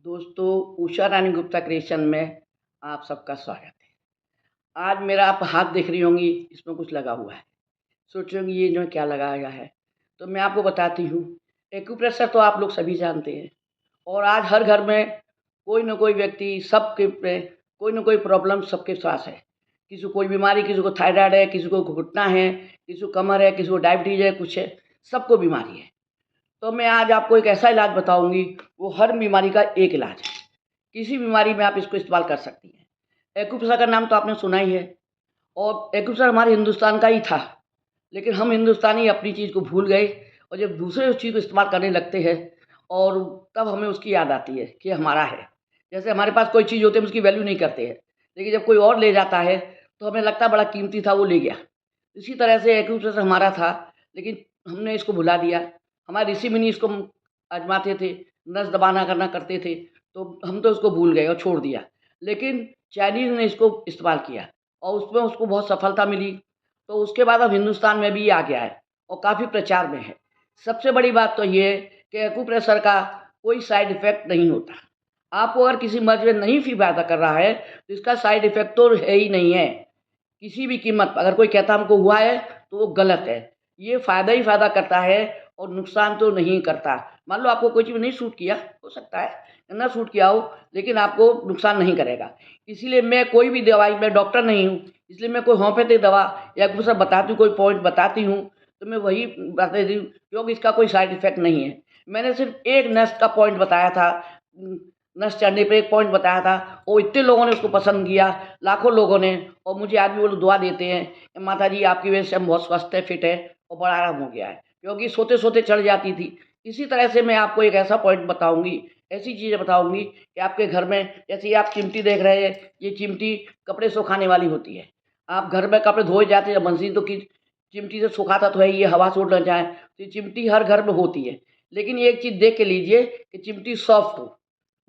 दोस्तों, उषा रानी गुप्ता क्रिएशन में आप सबका स्वागत है। आज मेरा आप हाथ देख रही होंगी, इसमें कुछ लगा हुआ है। सोच रही होंगी ये जो क्या लगाया है, तो मैं आपको बताती हूँ। एक्यूप्रेशर तो आप लोग सभी जानते हैं और आज हर घर में कोई न कोई व्यक्ति सबके पे कोई न कोई प्रॉब्लम सबके साथ है। किसी को कोई बीमारी, किसी को थायराइड है, किसी को घुटना है, किसी को कमर है, किसी को डायबिटीज़ है, कुछ है, सबको बीमारी है। तो मैं आज आपको एक ऐसा इलाज बताऊंगी, वो हर बीमारी का एक इलाज है। किसी बीमारी में आप इसको इस्तेमाल कर सकती हैं। एक्यूप्रेशर का नाम तो आपने सुना ही है और एक्यूप्रेशर हमारे हिंदुस्तान का ही था, लेकिन हम हिंदुस्तानी अपनी चीज़ को भूल गए और जब दूसरे उस चीज़ को इस्तेमाल करने लगते हैं और तब हमें उसकी याद आती है कि हमारा है। जैसे हमारे पास कोई चीज़ होती है, हम उसकी वैल्यू नहीं करते हैं, लेकिन जब कोई और ले जाता है तो हमें लगता है बड़ा कीमती था, वो ले गया। इसी तरह से एक्यूप्रेशर हमारा था, लेकिन हमने इसको भुला दिया। हमारे ऋषि मुनि इसको आजमाते थे, नस दबाना करना करते थे, तो हम तो उसको भूल गए और छोड़ दिया। लेकिन चाइनीज़ ने इसको इस्तेमाल किया और उसमें उसको बहुत सफलता मिली, तो उसके बाद अब हिंदुस्तान में भी ये आ गया है और काफ़ी प्रचार में है। सबसे बड़ी बात तो ये है कि एक्यूप्रेशर का कोई साइड इफ़ेक्ट नहीं होता। आपको अगर किसी मर्ज़ में नहीं भी फ़ायदा कर रहा है, तो इसका साइड इफ़ेक्ट तो है ही नहीं है। किसी भी कीमत पर अगर कोई कहता हमको हुआ है, तो वो गलत है। ये फ़ायदा ही फ़ायदा करता है और नुकसान तो नहीं करता। मान लो आपको कोई चीज़ नहीं सूट किया, हो सकता है ना सूट किया हो, लेकिन आपको नुकसान नहीं करेगा। इसीलिए मैं कोई भी दवाई, मैं डॉक्टर नहीं हूँ, इसलिए मैं कोई होम्योपैथिक दवा या कुछ सब बताती हूँ, कोई पॉइंट बताती हूँ, तो मैं वही बताती हूँ, क्योंकि इसका कोई साइड इफ़ेक्ट नहीं है। मैंने सिर्फ़ एक नस का पॉइंट बताया था, नस चढ़ने पे एक पॉइंट बताया था, वो इतने लोगों ने उसको पसंद किया, लाखों लोगों ने, और मुझे आज भी वो लोग दुआ देते हैं कि माता जी आपकी वजह से हम बहुत स्वस्थ है, फिट है और बड़ा आराम हो गया है, क्योंकि सोते-सोते चढ़ जाती थी। इसी तरह से मैं आपको एक ऐसा पॉइंट बताऊँगी, ऐसी चीज़ें बताऊँगी कि आपके घर में, जैसे ये आप चिमटी देख रहे हैं, ये चिमटी कपड़े सुखाने वाली होती है। आप घर में कपड़े धोए जाते हैं, मशीन तो की चिमटी से सुखाता तो है ही, ये हवा से उड़ ना जाए, तो ये चिमटी हर घर में होती है। लेकिन एक चीज़ देख के लीजिए कि चिमटी सॉफ्ट हो,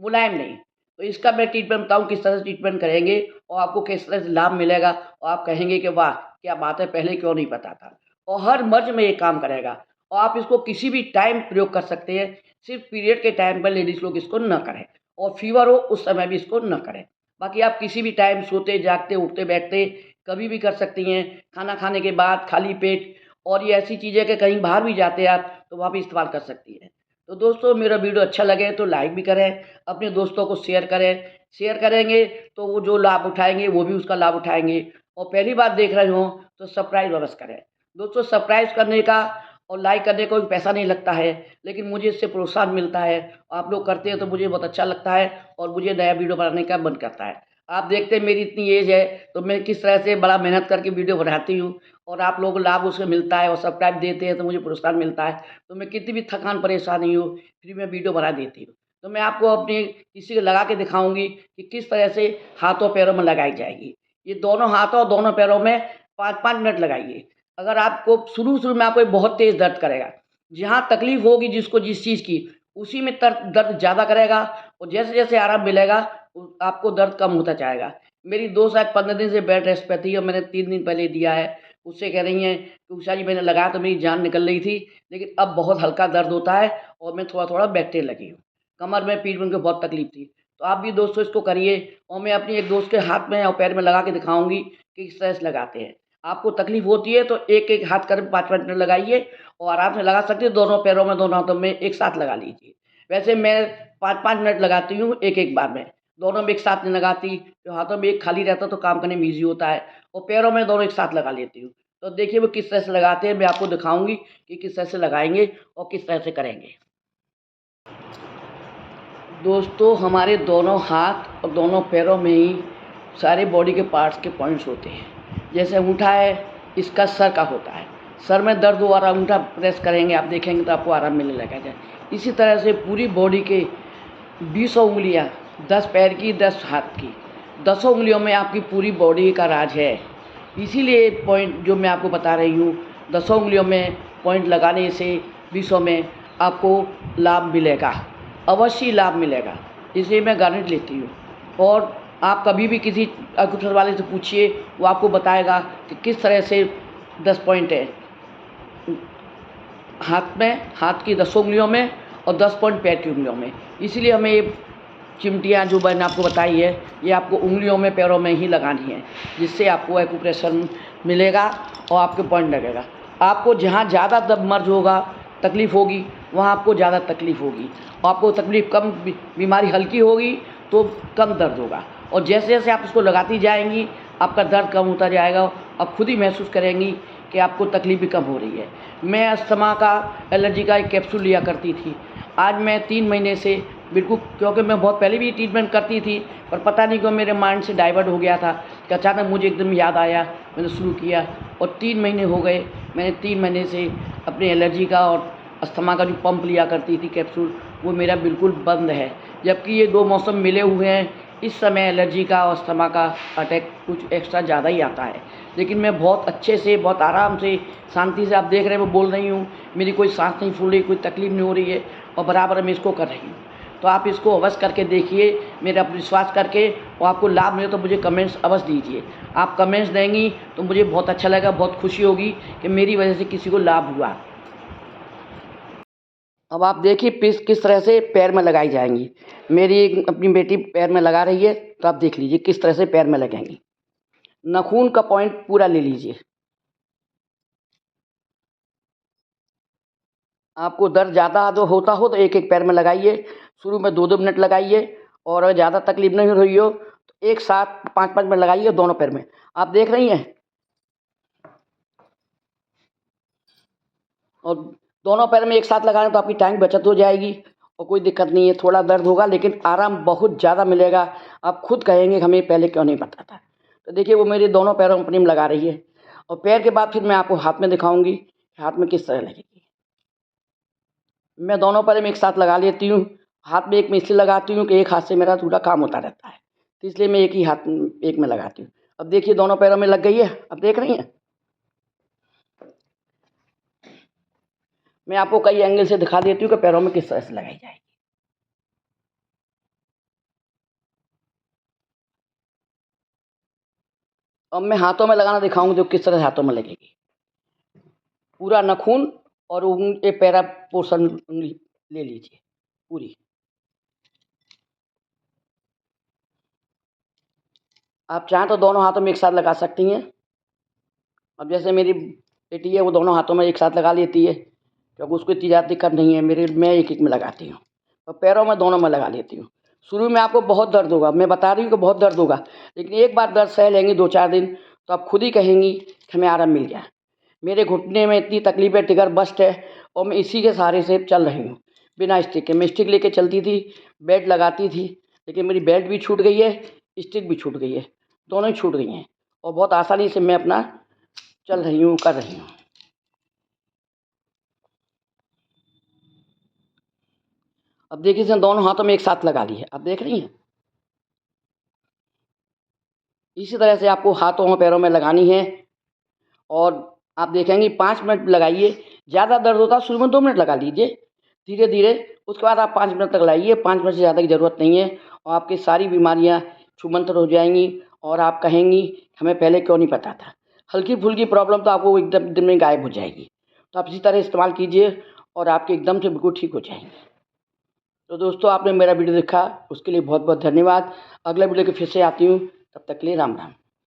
मुलायम नहीं। तो इसका मैं ट्रीटमेंट बताऊँ किस तरह से ट्रीटमेंट करेंगे और आपको किस तरह से लाभ मिलेगा और आप कहेंगे कि वाह! क्या बात है, पहले क्यों नहीं पता था। और हर मर्ज़ में ये काम करेगा और आप इसको किसी भी टाइम प्रयोग कर सकते हैं। सिर्फ़ पीरियड के टाइम पर लेडीज़ लोग इसको ना करें और फ़ीवर हो उस समय भी इसको ना करें। बाकी आप किसी भी टाइम सोते, जागते, उठते, बैठते कभी भी कर सकती हैं। खाना खाने के बाद, खाली पेट, और ये ऐसी चीज़ है कि कहीं बाहर भी जाते हैं आप, तो वहाँ भी इस्तेमाल कर सकती हैं। तो दोस्तों, मेरा वीडियो अच्छा लगे तो लाइक भी करें, अपने दोस्तों को शेयर करें। शेयर करेंगे तो वो जो लाभ उठाएँगे वो भी उसका लाभ उठाएँगे, और पहली बार देख रहे हों तो सब्सक्राइब अवश्य करें। दोस्तों, सब्सक्राइब करने का और लाइक करने का कोई पैसा नहीं लगता है, लेकिन मुझे इससे प्रोत्साहन मिलता है। आप लोग करते हैं तो मुझे बहुत अच्छा लगता है और मुझे नया वीडियो बनाने का मन करता है। आप देखते हैं मेरी इतनी एज है, तो मैं किस तरह से बड़ा मेहनत करके वीडियो बनाती हूँ और आप लोगों को लाभ उससे मिलता है और सब्सक्राइब देते हैं तो मुझे प्रोत्साहन मिलता है। तो मैं कितनी भी थकान परेशानी हो, फिर मैं वीडियो बना देती हूँ। तो मैं आपको अपने किसी को लगा के दिखाऊँगी कि किस तरह से हाथों पैरों में लगाई जाएगी। ये दोनों हाथों और दोनों पैरों में 5-5 मिनट लगाइए। अगर आपको शुरू-शुरू में आपको बहुत तेज़ दर्द करेगा, जहाँ तकलीफ़ होगी जिसको जिस चीज़ की, उसी में दर्द ज़्यादा करेगा और जैसे-जैसे आराम मिलेगा आपको दर्द कम होता जाएगा। मेरी 2 शायद 15 दिन से बेड रेस्ट पे थी और मैंने 3 दिन पहले दिया है। उससे कह रही हैं कि उषा जी मैंने लगाया तो मेरी जान निकल रही थी, लेकिन अब बहुत हल्का दर्द होता है और मैं थोड़ा-थोड़ा बैठने लगी हूँ। कमर में, पीठ में मुझको बहुत तकलीफ़ थी। तो आप भी दोस्तों इसको करिए और मैं अपनी एक दोस्त के हाथ में और पैर में लगा के दिखाऊँगी कि किस तरह से लगाते हैं। आपको तकलीफ़ होती है तो एक-एक हाथ करके 5-5 मिनट लगाइए और आराम से लगा सकते हैं। दोनों पैरों में, दोनों हाथों में एक साथ लगा लीजिए। वैसे मैं 5-5 मिनट लगाती हूँ एक-एक बार में। दोनों में एक साथ नहीं लगाती, तो हाथों में एक खाली रहता तो काम करने में ईज़ी होता है और पैरों में दोनों एक साथ लगा लेती हूँ। तो देखिए वो किस तरह से लगाते हैं, मैं आपको दिखाऊँगी कि किस तरह से लगाएँगे और किस तरह से करेंगे। दोस्तों, हमारे दोनों हाथ और दोनों पैरों में ही सारे बॉडी के पार्ट्स के पॉइंट्स होते हैं। जैसे अंगूठा है, इसका सर का होता है। सर में दर्द हो और अंगूठा प्रेस करेंगे, आप देखेंगे तो आपको आराम मिलने लगेगा। इसी तरह से पूरी बॉडी के 20 उँगलियाँ, 10 पैर की, 10 हाथ की, 10 उँगलियों में आपकी पूरी बॉडी का राज है। इसीलिए पॉइंट जो मैं आपको बता रही हूँ, 10 उँगलियों में पॉइंट लगाने से 20 में आपको लाभ मिलेगा, अवश्य लाभ मिलेगा। इसलिए मैं गारंटी लेती हूँ। और आप कभी भी किसी एक्यूप्रेशर वाले से पूछिए, वो आपको बताएगा कि किस तरह से 10 पॉइंट है हाथ में, हाथ की 10 उँगलियों में और 10 पॉइंट पैर की उँगलियों में। इसीलिए हमें ये चिमटियाँ जो मैंने आपको बताई है, ये आपको उंगलियों में, पैरों में ही लगानी है, जिससे आपको एक्यूप्रेशर मिलेगा और आपके पॉइंट लगेगा। आपको जहाँ ज़्यादा मर्ज होगा, तकलीफ़ होगी, वहाँ आपको ज़्यादा तकलीफ़ होगी, और आपको तकलीफ़ कम, बीमारी हल्की होगी तो कम दर्द होगा। और जैसे जैसे आप इसको लगाती जाएंगी आपका दर्द कम होता जाएगा, आप खुद ही महसूस करेंगी कि आपको तकलीफ़ भी कम हो रही है। मैं अस्थमा का, एलर्जी का एक कैप्सूल लिया करती थी। आज मैं 3 महीने से बिल्कुल, क्योंकि मैं बहुत पहले भी ट्रीटमेंट करती थी, पर पता नहीं क्यों मेरे माइंड से डाइवर्ट हो गया था कि अचानक मुझे एकदम याद आया, मैंने शुरू किया और 3 महीने हो गए। मैंने 3 महीने से अपनी एलर्जी का और अस्थमा का जो पंप लिया करती थी कैप्सूल, वो मेरा बिल्कुल बंद है। जबकि ये 2 मौसम मिले हुए हैं, इस समय एलर्जी का और अस्थमा का अटैक कुछ एक्स्ट्रा ज़्यादा ही आता है, लेकिन मैं बहुत अच्छे से, बहुत आराम से, शांति से, आप देख रहे हैं मैं बोल रही हूँ, मेरी कोई सांस नहीं फूल रही, कोई तकलीफ़ नहीं हो रही है, और बराबर मैं इसको कर रही हूँ। तो आप इसको अवश्य करके देखिए, मेरा विश्वास करके, और आपको लाभ मिले तो मुझे कमेंट्स अवश्य दीजिए। आप कमेंट्स देंगी तो मुझे बहुत अच्छा लगेगा, बहुत खुशी होगी कि मेरी वजह से किसी को लाभ हुआ। अब आप देखिए किस तरह से पैर में लगाई जाएंगी। मेरी एक अपनी बेटी पैर में लगा रही है, तो आप देख लीजिए किस तरह से पैर में लगेंगी। नाखून का पॉइंट पूरा ले लीजिए। आपको दर्द ज़्यादा जो होता हो तो एक एक पैर में लगाइए। शुरू में 2-2 मिनट लगाइए, और अगर ज़्यादा तकलीफ नहीं हो रही हो तो एक साथ 5-5 मिनट लगाइए दोनों पैर में। आप देख रही हैं, और दोनों पैर में एक साथ लगाएं तो आपकी टाइम बचत हो जाएगी और कोई दिक्कत नहीं है। थोड़ा दर्द होगा लेकिन आराम बहुत ज़्यादा मिलेगा। आप खुद कहेंगे हमें पहले क्यों नहीं पता था। तो देखिए वो मेरे दोनों पैरों में अपनी में लगा रही है, और पैर के बाद फिर मैं आपको हाथ में दिखाऊंगी कि हाथ में किस तरह लगेगी। मैं दोनों पैर में एक साथ लगा लेती हूँ। हाथ में एक में इसलिए लगाती हूँ कि एक हाथ से मेरा पूरा काम होता रहता है, तो इसलिए मैं एक ही हाथ एक में लगाती हूँ। अब देखिए दोनों पैरों में लग गई है, अब देख रही हैं। मैं आपको कई एंगल से दिखा देती हूँ कि पैरों में किस तरह से लगाई जाएगी। अब मैं हाथों में लगाना दिखाऊंगी जो किस तरह से हाथों में लगेगी। पूरा नाखून और ये पैरा पोर्शन उंगली ले लीजिए पूरी। आप चाहें तो दोनों हाथों में एक साथ लगा सकती हैं। अब जैसे मेरी बेटी है वो दोनों हाथों में एक साथ लगा लेती है, क्योंकि उसको इतनी ज़्यादा दिक्कत नहीं है। मैं एक एक में लगाती हूँ, और पैरों में दोनों में लगा लेती हूँ। शुरू में आपको बहुत दर्द होगा, मैं बता रही हूँ कि बहुत दर्द होगा, लेकिन एक बार दर्द सह लेंगी 2-4 दिन तो आप खुद ही कहेंगी कि हमें आराम मिल गया। मेरे घुटने में इतनी तकलीफ है, टिगर बस्ट है, और मैं इसी के सहारे से चल रही हूँ बिना स्टिक के। मैं स्टिक लेके चलती थी, बेल्ट लगाती थी, लेकिन मेरी बेल्ट भी छूट गई है, स्टिक भी छूट गई है, दोनों ही छूट गई हैं, और बहुत आसानी से मैं अपना चल रही हूँ, कर रही हूँ। अब देखिए इसने दोनों हाथों में एक साथ लगा ली है, आप देख रही हैं। इसी तरह से आपको हाथों में, पैरों में लगानी है, और आप देखेंगे 5 मिनट लगाइए। ज़्यादा दर्द होता है शुरू में 2 मिनट लगा लीजिए, धीरे धीरे उसके बाद आप 5 मिनट तक लगाइए। 5 मिनट से ज़्यादा की ज़रूरत नहीं है, और आपकी सारी बीमारियाँ छूमंतर हो जाएंगी, और आप कहेंगी हमें पहले क्यों नहीं पता था। हल्की फुल्की प्रॉब्लम तो आपको एकदम दिन में गायब हो जाएगी। तो आप इसी तरह इस्तेमाल कीजिए और आपके एकदम से बिल्कुल ठीक हो जाएंगे। तो दोस्तों आपने मेरा वीडियो देखा उसके लिए बहुत बहुत धन्यवाद। अगला वीडियो के फिर से आती हूँ, तब तक के लिए राम राम।